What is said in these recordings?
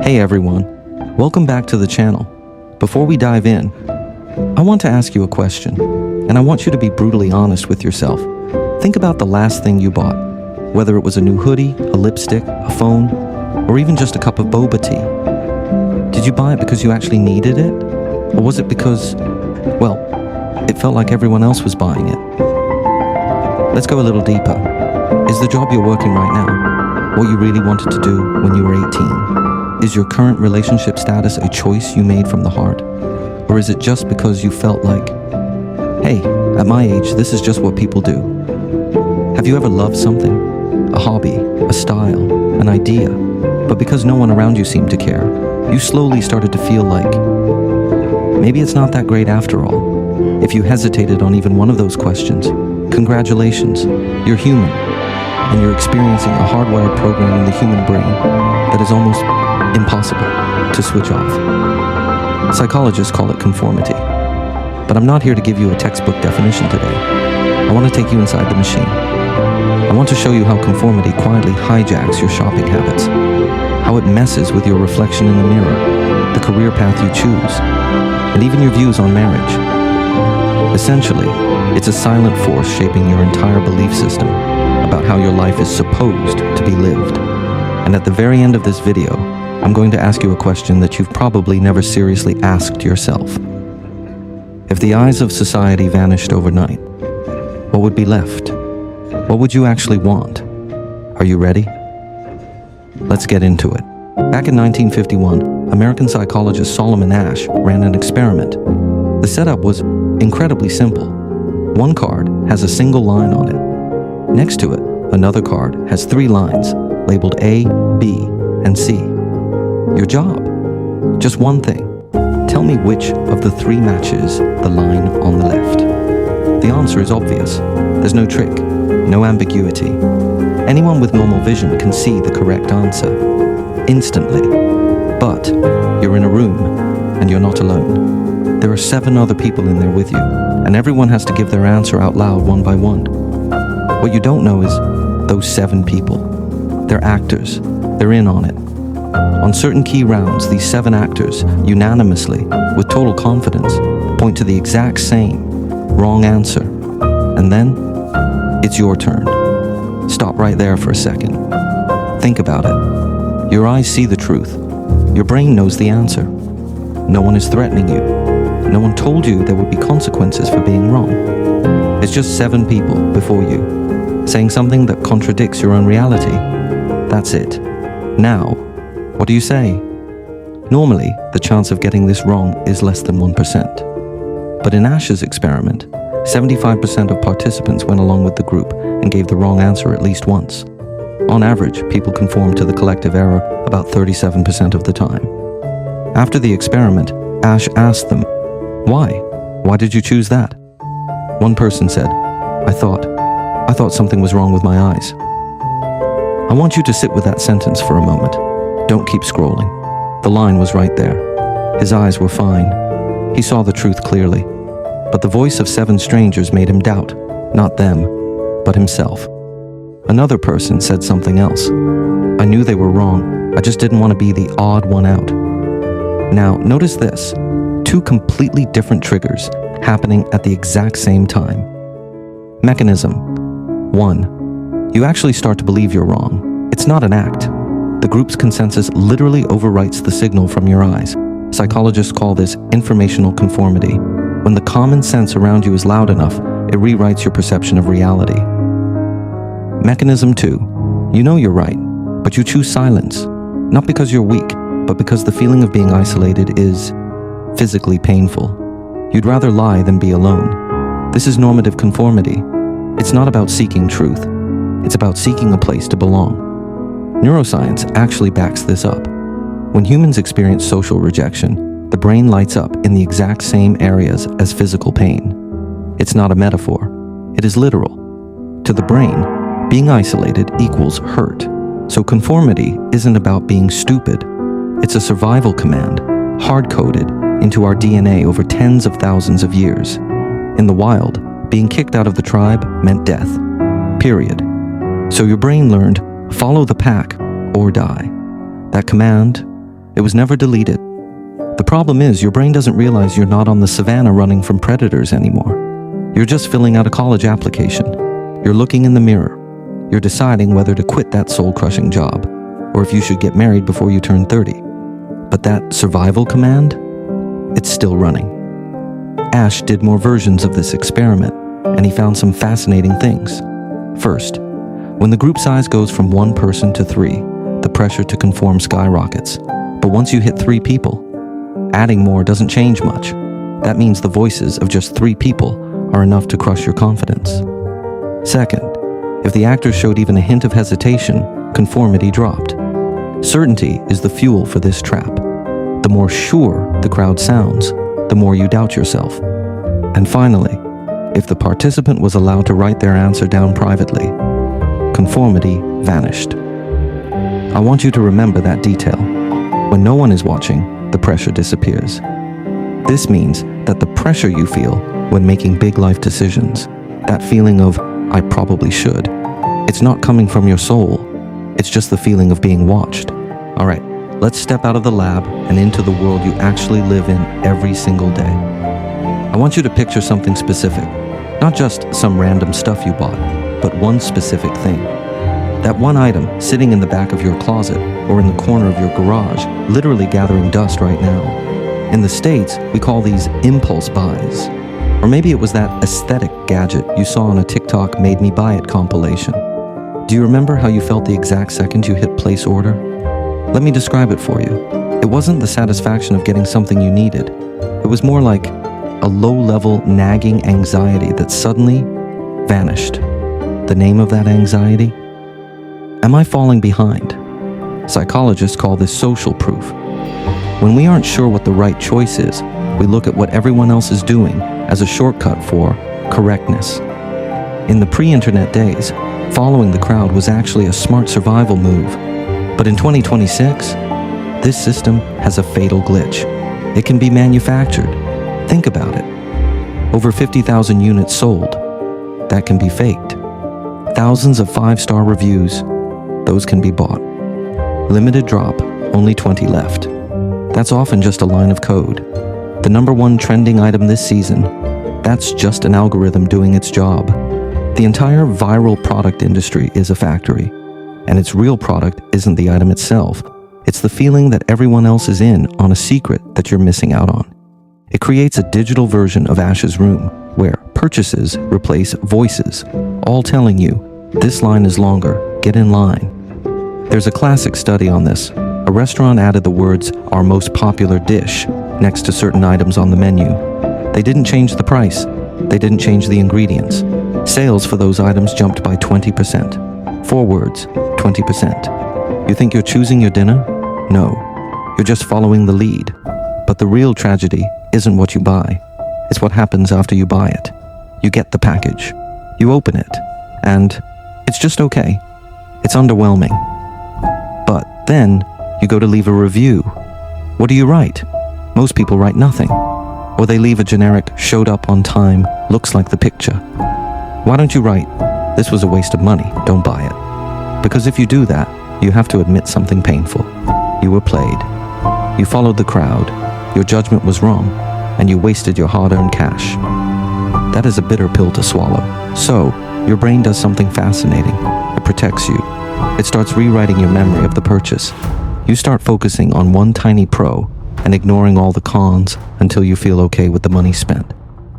Hey everyone, welcome back to the channel. Before we dive in, I want to ask you a question, and I want you to be brutally honest with yourself. Think about the last thing you bought, whether it was a new hoodie, a lipstick, a phone, or even just a cup of boba tea. Did you buy it because you actually needed it? Or was it because, well, it felt like everyone else was buying it? Let's go a little deeper. Is the job you're working right now what you really wanted to do when you were 18? Is your current relationship status a choice you made from the heart? Or is it just because you felt like, hey, at my age, this is just what people do? Have you ever loved something? A hobby, a style, an idea, but because no one around you seemed to care, you slowly started to feel like, maybe it's not that great after all. If you hesitated on even one of those questions, congratulations, you're human, and you're experiencing a hardwired program in the human brain that is almost impossible to switch off. Psychologists call it conformity, but I'm not here to give you a textbook definition today. I want to take you inside the machine. I want to show you how conformity quietly hijacks your shopping habits, how it messes with your reflection in the mirror, the career path you choose, and even your views on marriage. Essentially, it's a silent force shaping your entire belief system about how your life is supposed to be lived. And at the very end of this video, I'm going to ask you a question that you've probably never seriously asked yourself. If the eyes of society vanished overnight, what would be left? What would you actually want? Are you ready? Let's get into it. Back in 1951, American psychologist Solomon Asch ran an experiment. The setup was incredibly simple. One card has a single line on it. Next to it, another card has 3 lines, labeled A, B, and C. Your job? Just one thing. Tell me which of the 3 matches the line on the left. The answer is obvious. There's no trick, no ambiguity. Anyone with normal vision can see the correct answer instantly. But you're in a room and you're not alone. There are 7 other people in there with you, and everyone has to give their answer out loud one by one. What you don't know is those 7 people. They're actors. They're in on it. On certain key rounds, these 7 actors, unanimously, with total confidence, point to the exact same wrong answer. And then, it's your turn. Stop right there for a second. Think about it. Your eyes see the truth. Your brain knows the answer. No one is threatening you. No one told you there would be consequences for being wrong. It's just 7 people before you, saying something that contradicts your own reality. That's it. Now, what do you say? Normally, the chance of getting this wrong is less than 1%. But in Asch's experiment, 75% of participants went along with the group and gave the wrong answer at least once. On average, people conformed to the collective error about 37% of the time. After the experiment, Asch asked them, why? Why did you choose that? One person said, I thought something was wrong with my eyes. I want you to sit with that sentence for a moment. Don't keep scrolling. The line was right there. His eyes were fine. He saw the truth clearly. But the voice of 7 strangers made him doubt, not them, but himself. Another person said something else. I knew they were wrong. I just didn't want to be the odd one out. Now, notice this. 2 completely different triggers happening at the exact same time. Mechanism. 1. You actually start to believe you're wrong. It's not an act. The group's consensus literally overwrites the signal from your eyes. Psychologists call this informational conformity. When the common sense around you is loud enough, it rewrites your perception of reality. Mechanism 2. You know you're right, but you choose silence. Not because you're weak, but because the feeling of being isolated is physically painful. You'd rather lie than be alone. This is normative conformity. It's not about seeking truth. It's about seeking a place to belong. Neuroscience actually backs this up. When humans experience social rejection, the brain lights up in the exact same areas as physical pain. It's not a metaphor. It is literal. To the brain, being isolated equals hurt. So conformity isn't about being stupid. It's a survival command, hard-coded into our DNA over tens of thousands of years. In the wild, being kicked out of the tribe meant death. Period. So your brain learned, follow the pack or die. That command, It was never deleted. The problem is your brain doesn't realize you're not on the savannah running from predators anymore. You're just filling out a college application. You're looking in the mirror. You're deciding whether to quit that soul-crushing job, or if you should get married before you turn 30. But that survival command, it's still running. Asch did more versions of this experiment, and he found some fascinating things. First, when the group size goes from 1 person to 3, the pressure to conform skyrockets. But once you hit 3 people, adding more doesn't change much. That means the voices of just 3 people are enough to crush your confidence. Second, if the actors showed even a hint of hesitation, conformity dropped. Certainty is the fuel for this trap. The more sure the crowd sounds, the more you doubt yourself. And finally, if the participant was allowed to write their answer down privately, conformity vanished. I want you to remember that detail. When no one is watching, the pressure disappears. This means that the pressure you feel when making big life decisions, that feeling of, I probably should, it's not coming from your soul. It's just the feeling of being watched. All right, let's step out of the lab and into the world you actually live in every single day. I want you to picture something specific, not just some random stuff you bought, but one specific thing. That one item sitting in the back of your closet or in the corner of your garage, literally gathering dust right now. In the States, we call these impulse buys. Or maybe it was that aesthetic gadget you saw on a TikTok Made Me Buy It compilation. Do you remember how you felt the exact second you hit place order? Let me describe it for you. It wasn't the satisfaction of getting something you needed. It was more like a low-level nagging anxiety that suddenly vanished. The name of that anxiety? Am I falling behind? Psychologists call this social proof. When we aren't sure what the right choice is, we look at what everyone else is doing as a shortcut for correctness. In the pre-internet days, following the crowd was actually a smart survival move. But in 2026, this system has a fatal glitch. It can be manufactured. Think about it. Over 50,000 units sold. That can be faked. Thousands of 5-star reviews. Those can be bought. Limited drop, only 20 left. That's often just a line of code. The #1 trending item this season, that's just an algorithm doing its job. The entire viral product industry is a factory, and its real product isn't the item itself. It's the feeling that everyone else is in on a secret that you're missing out on. It creates a digital version of Asch's room, where purchases replace voices, all telling you, this line is longer, get in line. There's a classic study on this. A restaurant added the words, our most popular dish, next to certain items on the menu. They didn't change the price. They didn't change the ingredients. Sales for those items jumped by 20%. 4 words, 20%. You think you're choosing your dinner? No. You're just following the lead. But the real tragedy isn't what you buy. It's what happens after you buy it. You get the package. You open it. And it's just okay. It's underwhelming. But then you go to leave a review. What do you write? Most people write nothing. Or they leave a generic, showed up on time, looks like the picture. Why don't you write, this was a waste of money, don't buy it? Because if you do that, you have to admit something painful. You were played. You followed the crowd. Your judgment was wrong, and you wasted your hard-earned cash. That is a bitter pill to swallow. So, your brain does something fascinating. It protects you. It starts rewriting your memory of the purchase. You start focusing on one tiny pro and ignoring all the cons until you feel okay with the money spent.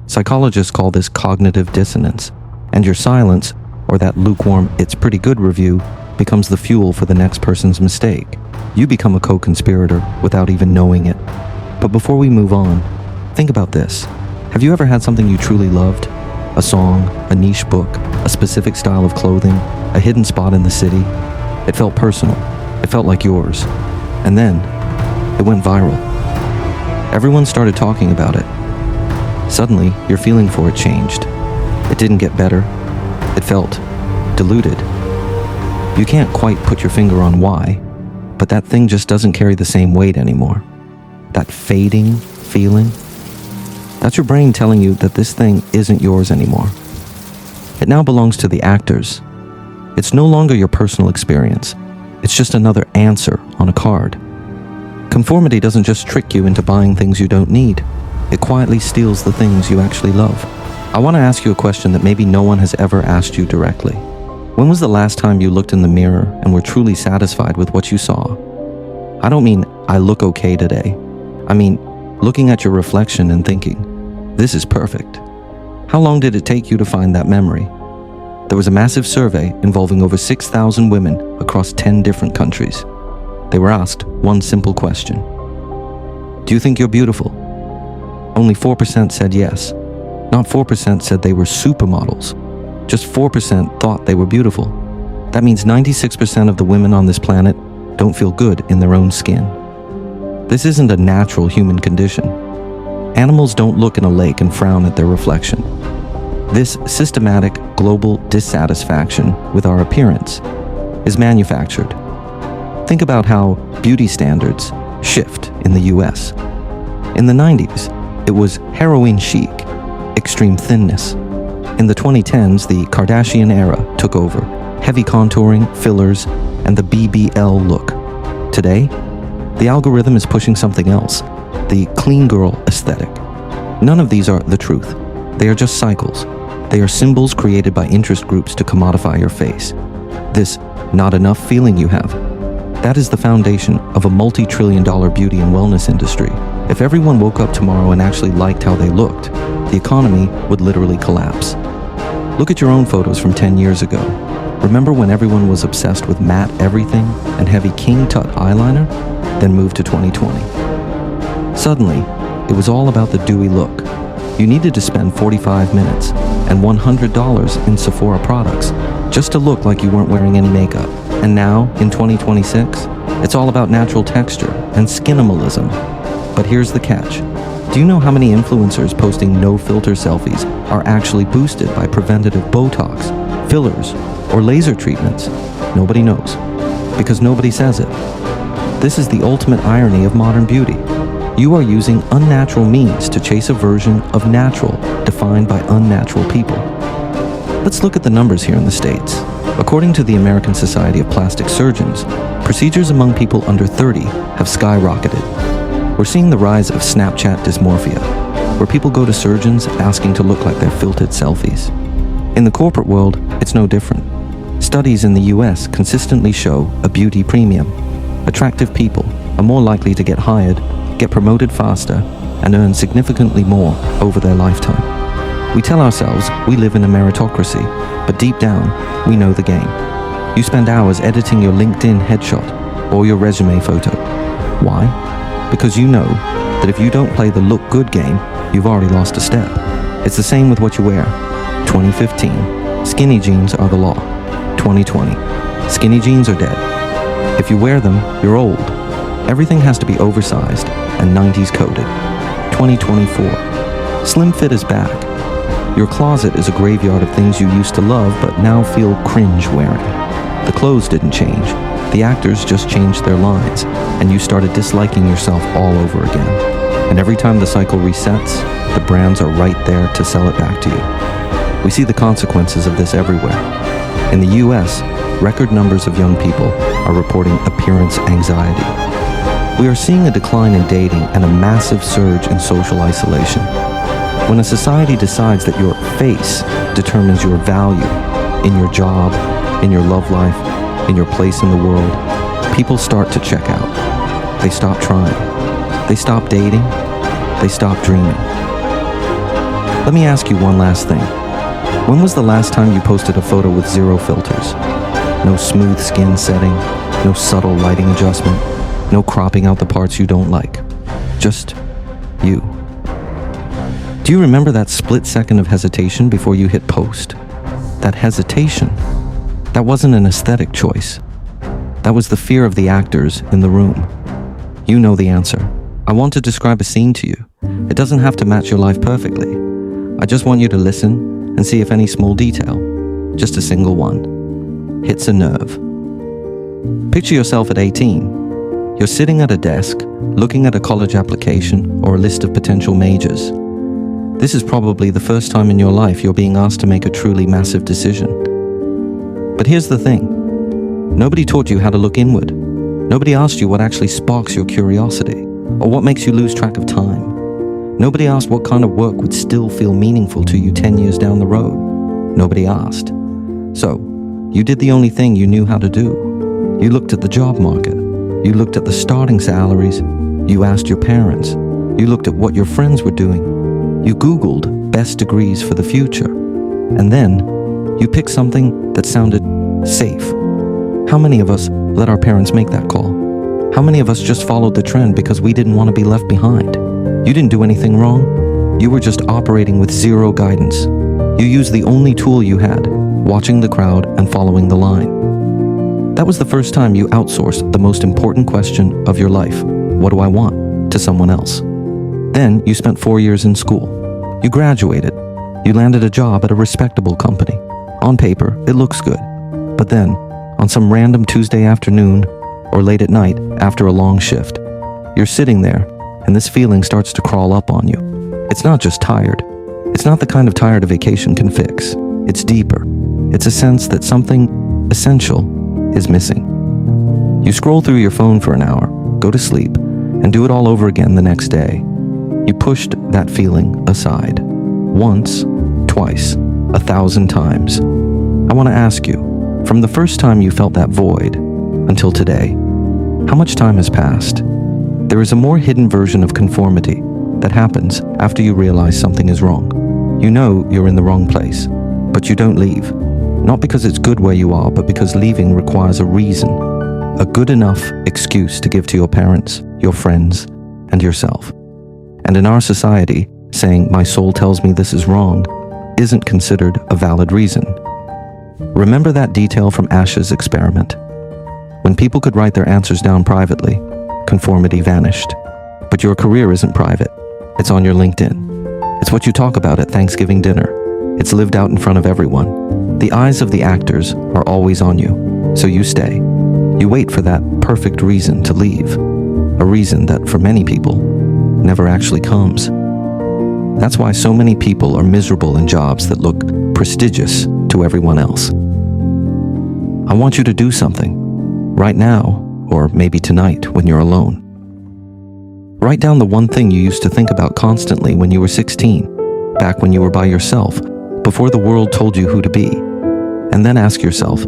Psychologists call this cognitive dissonance, and your silence, or that lukewarm "it's pretty good" review, becomes the fuel for the next person's mistake. You become a co-conspirator without even knowing it. But before we move on, think about this. Have you ever had something you truly loved? A song, a niche book, a specific style of clothing, a hidden spot in the city? It felt personal. It felt like yours. And then, it went viral. Everyone started talking about it. Suddenly, your feeling for it changed. It didn't get better. It felt diluted. You can't quite put your finger on why, but that thing just doesn't carry the same weight anymore. That fading feeling, that's your brain telling you that this thing isn't yours anymore. It now belongs to the actors. It's no longer your personal experience. It's just another answer on a card. Conformity doesn't just trick you into buying things you don't need. It quietly steals the things you actually love. I want to ask you a question that maybe no one has ever asked you directly. When was the last time you looked in the mirror and were truly satisfied with what you saw? I don't mean, I look okay today. I mean, looking at your reflection and thinking, this is perfect. How long did it take you to find that memory? There was a massive survey involving over 6,000 women across 10 different countries. They were asked one simple question. Do you think you're beautiful? Only 4% said yes. Not 4% said they were supermodels. Just 4% thought they were beautiful. That means 96% of the women on this planet don't feel good in their own skin. This isn't a natural human condition. Animals don't look in a lake and frown at their reflection. This systematic global dissatisfaction with our appearance is manufactured. Think about how beauty standards shift in the US. In the 90s, it was heroin chic, extreme thinness. In the 2010s, the Kardashian era took over, heavy contouring, fillers, and the BBL look. Today, the algorithm is pushing something else, the clean girl aesthetic. None of these are the truth. They are just cycles. They are symbols created by interest groups to commodify your face. This not enough feeling you have, that is the foundation of a multi-trillion-dollar beauty and wellness industry. If everyone woke up tomorrow and actually liked how they looked, the economy would literally collapse. Look at your own photos from 10 years ago. Remember when everyone was obsessed with matte everything and heavy king tut eyeliner? Then move to 2020. Suddenly, it was all about the dewy look. You needed to spend 45 minutes and $100 in Sephora products just to look like you weren't wearing any makeup. And now, in 2026, it's all about natural texture and skinimalism. But here's the catch. Do you know how many influencers posting no-filter selfies are actually boosted by preventative Botox, fillers, or laser treatments? Nobody knows, because nobody says it. This is the ultimate irony of modern beauty. You are using unnatural means to chase a version of natural defined by unnatural people. Let's look at the numbers here in the States. According to the American Society of Plastic Surgeons, procedures among people under 30 have skyrocketed. We're seeing the rise of Snapchat dysmorphia, where people go to surgeons asking to look like their filtered selfies. In the corporate world, it's no different. Studies in the US consistently show a beauty premium. Attractive people are more likely to get hired, get promoted faster, and earn significantly more over their lifetime. We tell ourselves we live in a meritocracy, but deep down, we know the game. You spend hours editing your LinkedIn headshot or your resume photo. Why? Because you know that if you don't play the look good game, you've already lost a step. It's the same with what you wear. 2015, skinny jeans are the law. 2020, skinny jeans are dead. If you wear them, you're old. Everything has to be oversized and 90s coded. 2024, slim fit is back. Your closet is a graveyard of things you used to love but now feel cringe wearing. The clothes didn't change. The actors just changed their lines, and you started disliking yourself all over again. And every time the cycle resets, the brands are right there to sell it back to you. We see the consequences of this everywhere. In the US, record numbers of young people are reporting appearance anxiety. We are seeing a decline in dating and a massive surge in social isolation. When a society decides that your face determines your value in your job, in your love life, in your place in the world, people start to check out. They stop trying. They stop dating. They stop dreaming. Let me ask you one last thing. When was the last time you posted a photo with zero filters? No smooth skin setting, no subtle lighting adjustment, no cropping out the parts you don't like. Just you. Do you remember that split second of hesitation before you hit post? That hesitation, that wasn't an aesthetic choice. That was the fear of the actors in the room. You know the answer. I want to describe a scene to you. It doesn't have to match your life perfectly. I just want you to listen and see if any small detail, just a single one, hits a nerve. Picture yourself at 18. You're sitting at a desk, looking at a college application or a list of potential majors. This is probably the first time in your life you're being asked to make a truly massive decision. But here's the thing. Nobody taught you how to look inward. Nobody asked you what actually sparks your curiosity, or what makes you lose track of time. Nobody asked what kind of work would still feel meaningful to you 10 years down the road. Nobody asked. So, you did the only thing you knew how to do. You looked at the job market. You looked at the starting salaries. You asked your parents. You looked at what your friends were doing. You Googled best degrees for the future. And then, you picked something that sounded safe. How many of us let our parents make that call? How many of us just followed the trend because we didn't want to be left behind? You didn't do anything wrong. You were just operating with zero guidance. You used the only tool you had, watching the crowd and following the line. That was the first time you outsourced the most important question of your life, what do I want, to someone else. Then you spent 4 years in school. You graduated. You landed a job at a respectable company. On paper, it looks good. But then, on some random Tuesday afternoon or late at night after a long shift, you're sitting there and this feeling starts to crawl up on you. It's not just tired. It's not the kind of tired a vacation can fix. It's deeper. It's a sense that something essential is missing. You scroll through your phone for an hour, go to sleep, and do it all over again the next day. You pushed that feeling aside. Once, twice, 1,000 times. I want to ask you, from the first time you felt that void until today, how much time has passed? There is a more hidden version of conformity that happens after you realize something is wrong. You know you're in the wrong place, but you don't leave. Not because it's good where you are, but because leaving requires a reason, a good enough excuse to give to your parents, your friends, and yourself. And in our society, saying, "My soul tells me this is wrong," isn't considered a valid reason. Remember that detail from Asch's experiment. When people could write their answers down privately, conformity vanished. But your career isn't private. It's on your LinkedIn. It's what you talk about at Thanksgiving dinner. It's lived out in front of everyone. The eyes of the actors are always on you, so you stay. You wait for that perfect reason to leave, a reason that for many people never actually comes. That's why so many people are miserable in jobs that look prestigious to everyone else. I want you to do something, right now, or maybe tonight when you're alone. Write down the one thing you used to think about constantly when you were 16, back when you were by yourself, before the world told you who to be. And then ask yourself,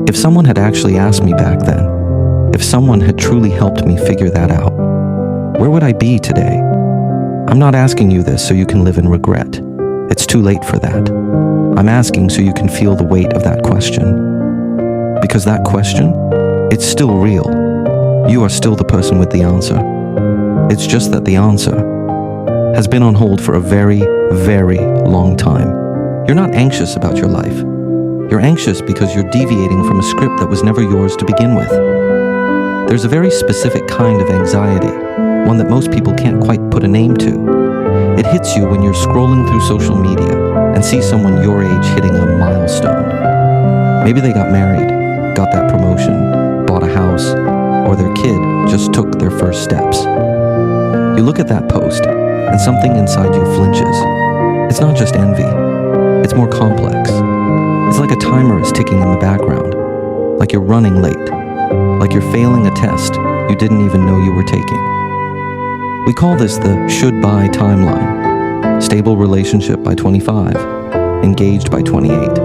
if someone had actually asked me back then, if someone had truly helped me figure that out, where would I be today? I'm not asking you this so you can live in regret. It's too late for that. I'm asking so you can feel the weight of that question. Because that question, it's still real. You are still the person with the answer. It's just that the answer has been on hold for a very, very long time. You're not anxious about your life. You're anxious because you're deviating from a script that was never yours to begin with. There's a very specific kind of anxiety, one that most people can't quite put a name to. It hits you when you're scrolling through social media and see someone your age hitting a milestone. Maybe they got married, got that promotion, bought a house, or their kid just took their first steps. You look at that post, and something inside you flinches. It's not just envy. It's more complex. It's like a timer is ticking in the background, like you're running late, like you're failing a test you didn't even know you were taking. We call this the should-buy timeline. Stable relationship by 25, engaged by 28,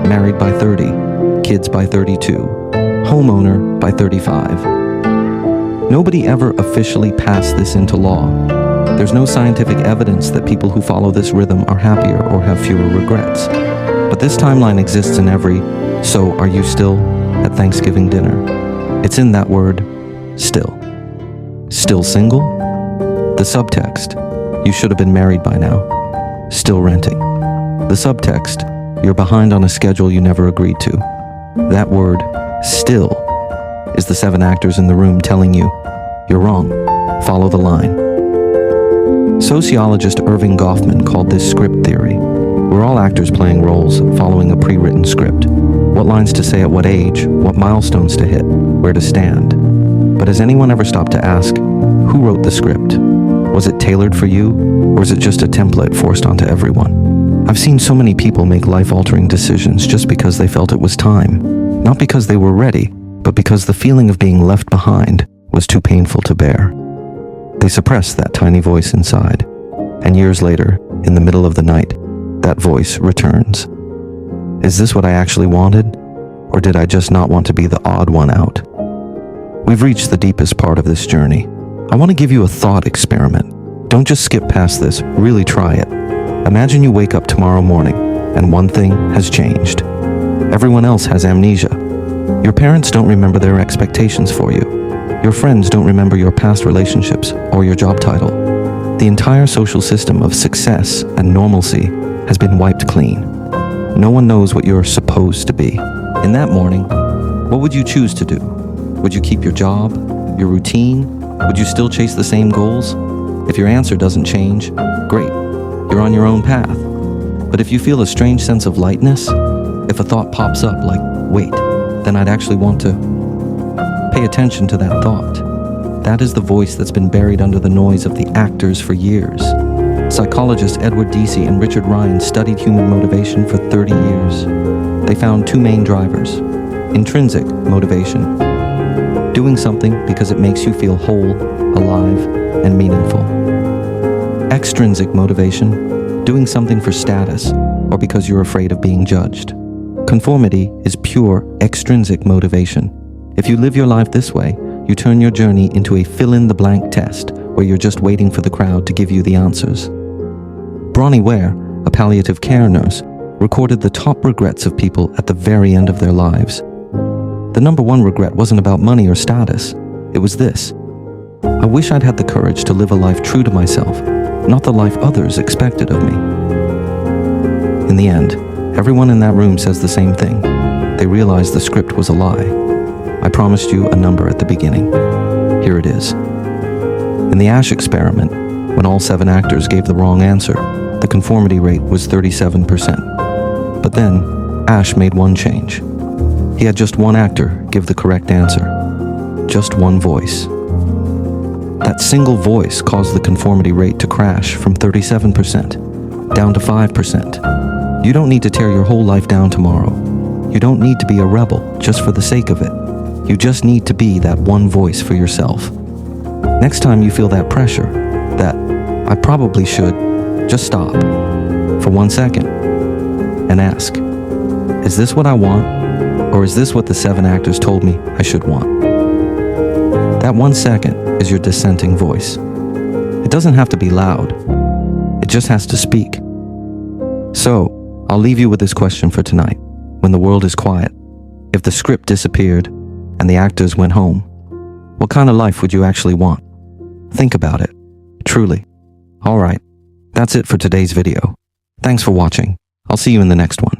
married by 30, kids by 32, homeowner by 35. Nobody ever officially passed this into law. There's no scientific evidence that people who follow this rhythm are happier or have fewer regrets. But this timeline exists in every, so are you still at Thanksgiving dinner? It's in that word, still. Still single? The subtext, you should have been married by now. Still renting. The subtext, you're behind on a schedule you never agreed to. That word, still, is the 7 actors in the room telling you, you're wrong, follow the line. Sociologist Irving Goffman called this script theory. We're all actors playing roles, following a pre-written script. What lines to say at what age, what milestones to hit, where to stand. But has anyone ever stopped to ask, who wrote the script? Was it tailored for you, or is it just a template forced onto everyone? I've seen so many people make life-altering decisions just because they felt it was time. Not because they were ready, but because the feeling of being left behind was too painful to bear. They suppressed that tiny voice inside, and years later, in the middle of the night, that voice returns. Is this what I actually wanted? Or did I just not want to be the odd one out? We've reached the deepest part of this journey. I want to give you a thought experiment. Don't just skip past this, really try it. Imagine you wake up tomorrow morning and one thing has changed. Everyone else has amnesia. Your parents don't remember their expectations for you. Your friends don't remember your past relationships or your job title. The entire social system of success and normalcy has been wiped clean. No one knows what you're supposed to be. In that morning, what would you choose to do? Would you keep your job, your routine? Would you still chase the same goals? If your answer doesn't change, great, you're on your own path. But if you feel a strange sense of lightness, if a thought pops up like, wait, then I'd actually want to pay attention to that thought. That is the voice that's been buried under the noise of the actors for years. Psychologists Edward Deci and Richard Ryan studied human motivation for 30 years. They found two main drivers: intrinsic motivation, doing something because it makes you feel whole, alive, and meaningful. Extrinsic motivation, doing something for status or because you're afraid of being judged. Conformity is pure extrinsic motivation. If you live your life this way, you turn your journey into a fill-in-the-blank test where you're just waiting for the crowd to give you the answers. Bronnie Ware, a palliative care nurse, recorded the top regrets of people at the very end of their lives. The number one regret wasn't about money or status. It was this: I wish I'd had the courage to live a life true to myself, not the life others expected of me. In the end, everyone in that room says the same thing. They realize the script was a lie. I promised you a number at the beginning. Here it is. In the Asch experiment, when all 7 actors gave the wrong answer, the conformity rate was 37%. But then, Asch made one change. He had just one actor give the correct answer. Just one voice. That single voice caused the conformity rate to crash from 37% down to 5%. You don't need to tear your whole life down tomorrow. You don't need to be a rebel just for the sake of it. You just need to be that one voice for yourself. Next time you feel that pressure, that I probably should, just stop for 1 second and ask, is this what I want, or is this what the 7 actors told me I should want? That 1 second is your dissenting voice. It doesn't have to be loud. It just has to speak. So, I'll leave you with this question for tonight. When the world is quiet, if the script disappeared and the actors went home, what kind of life would you actually want? Think about it. Truly. All right. That's it for today's video. Thanks for watching. I'll see you in the next one.